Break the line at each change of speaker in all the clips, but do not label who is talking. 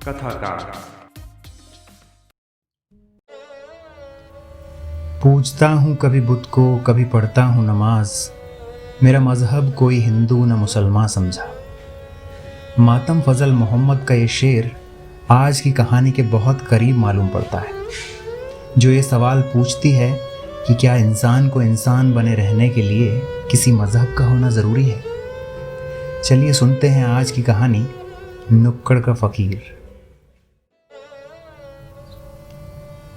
कथाकार।
पूजता हूँ कभी बुत को, कभी पढ़ता हूँ नमाज। मेरा मजहब कोई हिंदू न मुसलमान समझा। मातम फजल मोहम्मद का ये शेर आज की कहानी के बहुत करीब मालूम पड़ता है, जो ये सवाल पूछती है कि क्या इंसान को इंसान बने रहने के लिए किसी मजहब का होना ज़रूरी है। चलिए सुनते हैं आज की कहानी, नुक्कड़ का फ़कीर।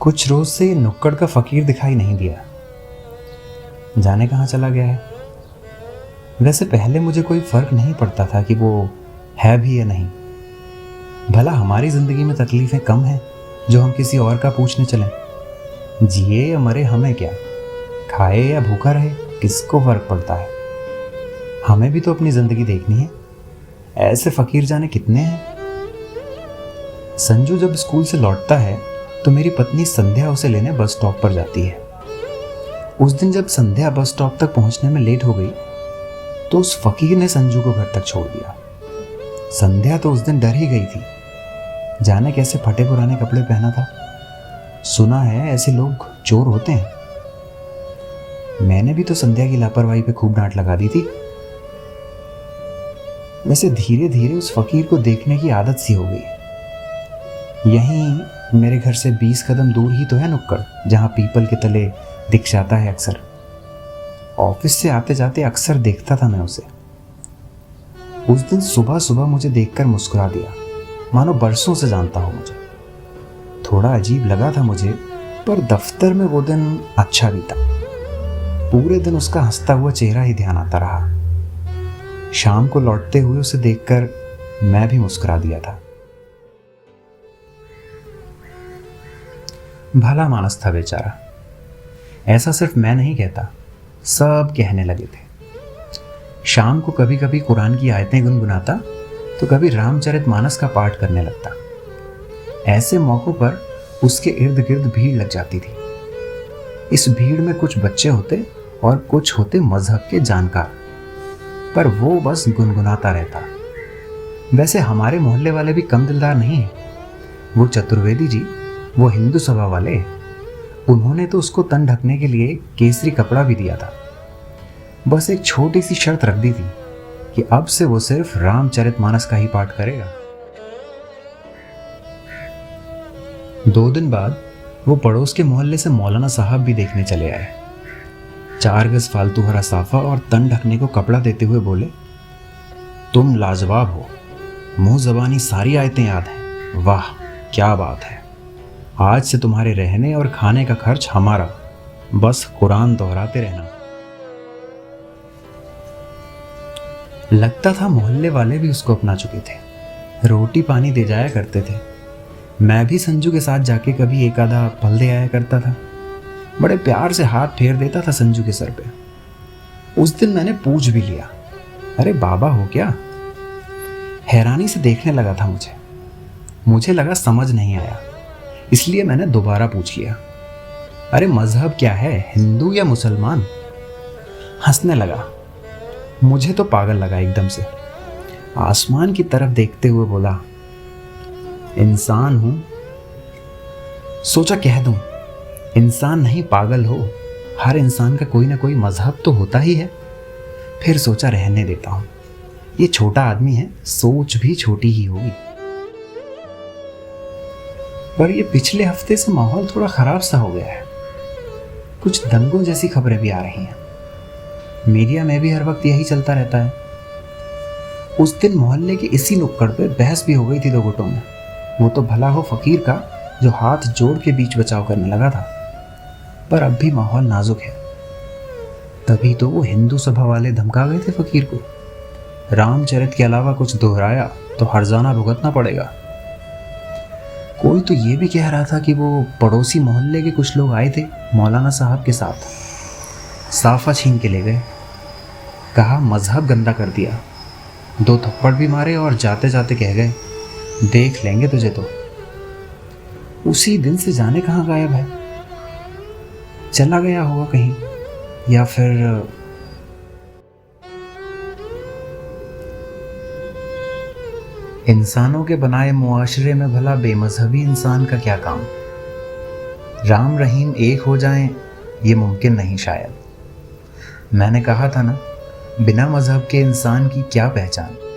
कुछ रोज से नुक्कड़ का फ़कीर दिखाई नहीं दिया, जाने कहाँ चला गया है। वैसे पहले मुझे कोई फ़र्क नहीं पड़ता था कि वो है भी या नहीं। भला हमारी ज़िंदगी में तकलीफ़ें कम हैं जो हम किसी और का पूछने चलें। जिए या मरे हमें क्या, खाए या भूखा रहे किसको फ़र्क पड़ता है। हमें भी तो अपनी ज़िंदगी देखनी है। ऐसे फ़कीर जाने कितने हैं। संजू जब स्कूल से लौटता है तो मेरी पत्नी संध्या उसे लेने बस स्टॉप पर जाती है। उस दिन जब संध्या बस स्टॉप तक पहुंचने में लेट हो गई तो उस फकीर ने संजू को घर तक छोड़ दिया। संध्या तो उस दिन डर ही गई थी, जाने कैसे फटे पुराने कपड़े पहना था। सुना है ऐसे लोग चोर होते हैं। मैंने भी तो संध्या की लापरवाही पे खूब डांट लगा दी थी। वैसे धीरे धीरे उस फकीर को देखने की आदत सी हो गई। यहीं मेरे घर से 20 कदम दूर ही तो है नुक्कड़, जहां पीपल के तले दिख जाता है अक्सर। ऑफिस से आते जाते अक्सर देखता था मैं उसे। उस दिन सुबह सुबह मुझे देखकर मुस्कुरा दिया, मानो बरसों से जानता हो मुझे। थोड़ा अजीब लगा था मुझे, पर दफ्तर में वो दिन अच्छा बीता। पूरे दिन उसका हंसता हुआ चेहरा ही ध्यान आता रहा। शाम को लौटते हुए उसे देखकर मैं भी मुस्कुरा दिया था। भला मानस था बेचारा। ऐसा सिर्फ मैं नहीं कहता, सब कहने लगे थे। शाम को कभी कभी कुरान की आयतें गुनगुनाता तो कभी रामचरितमानस का पाठ करने लगता। ऐसे मौक़ों पर उसके इर्द गिर्द भीड़ लग जाती थी। इस भीड़ में कुछ बच्चे होते और कुछ होते मजहब के जानकार, पर वो बस गुनगुनाता रहता। वैसे हमारे मोहल्ले वाले भी कम दिलदार नहीं हैं। वो चतुर्वेदी जी, वो हिंदू सभा वाले, उन्होंने तो उसको तन ढकने के लिए केसरी कपड़ा भी दिया था। बस एक छोटी सी शर्त रख दी थी कि अब से वो सिर्फ रामचरितमानस का ही पाठ करेगा। 2 दिन बाद वो पड़ोस के मोहल्ले से मौलाना साहब भी देखने चले आए। 4 गज फालतू हरा साफा और तन ढकने को कपड़ा देते हुए बोले, तुम लाजवाब हो, मुंह जबानी सारी आयतें याद हैं। वाह क्या बात है। आज से तुम्हारे रहने और खाने का खर्च हमारा, बस कुरान दोहराते रहना। लगता था मोहल्ले वाले भी उसको अपना चुके थे। रोटी पानी दे जाया करते थे। मैं भी संजू के साथ जाके कभी एक आधा फल दे आया करता था। बड़े प्यार से हाथ फेर देता था संजू के सर पे। उस दिन मैंने पूछ भी लिया, अरे बाबा हो क्या? हैरानी से देखने लगा था मुझे लगा समझ नहीं आया, इसलिए मैंने दोबारा पूछ लिया, अरे मजहब क्या है, हिंदू या मुसलमान? हंसने लगा। मुझे तो पागल लगा एकदम से। आसमान की तरफ देखते हुए बोला, इंसान हूं। सोचा कह दूं, इंसान नहीं पागल हो, हर इंसान का कोई ना कोई मजहब तो होता ही है। फिर सोचा रहने देता हूं, ये छोटा आदमी है, सोच भी छोटी ही होगी। पर ये पिछले हफ्ते से माहौल थोड़ा खराब सा हो गया है। कुछ दंगों जैसी खबरें भी आ रही हैं। मीडिया में भी हर वक्त यही चलता रहता है। उस दिन मोहल्ले के इसी नुक्कड़ पे बहस भी हो गई थी 2 गुटों में। वो तो भला हो फकीर का, जो हाथ जोड़ के बीच बचाव करने लगा था, पर अब भी माहौल नाजुक है। तभी तो वो हिंदू सभा वाले धमका गए थे फकीर को, रामचरित के अलावा कुछ दोहराया तो हर्जाना भुगतना पड़ेगा। कोई तो ये भी कह रहा था कि वो पड़ोसी मोहल्ले के कुछ लोग आए थे मौलाना साहब के साथ, साफा छीन के ले गए। कहा मजहब गंदा कर दिया। 2 थप्पड़ भी मारे और जाते जाते कह गए, देख लेंगे तुझे तो। उसी दिन से जाने कहाँ गायब है। चला गया होगा कहीं, या फिर इंसानों के बनाए मुआशरे में भला बेमजहबी इंसान का क्या काम। राम रहीम एक हो जाएं ये मुमकिन नहीं शायद। मैंने कहा था ना, बिना मजहब के इंसान की क्या पहचान।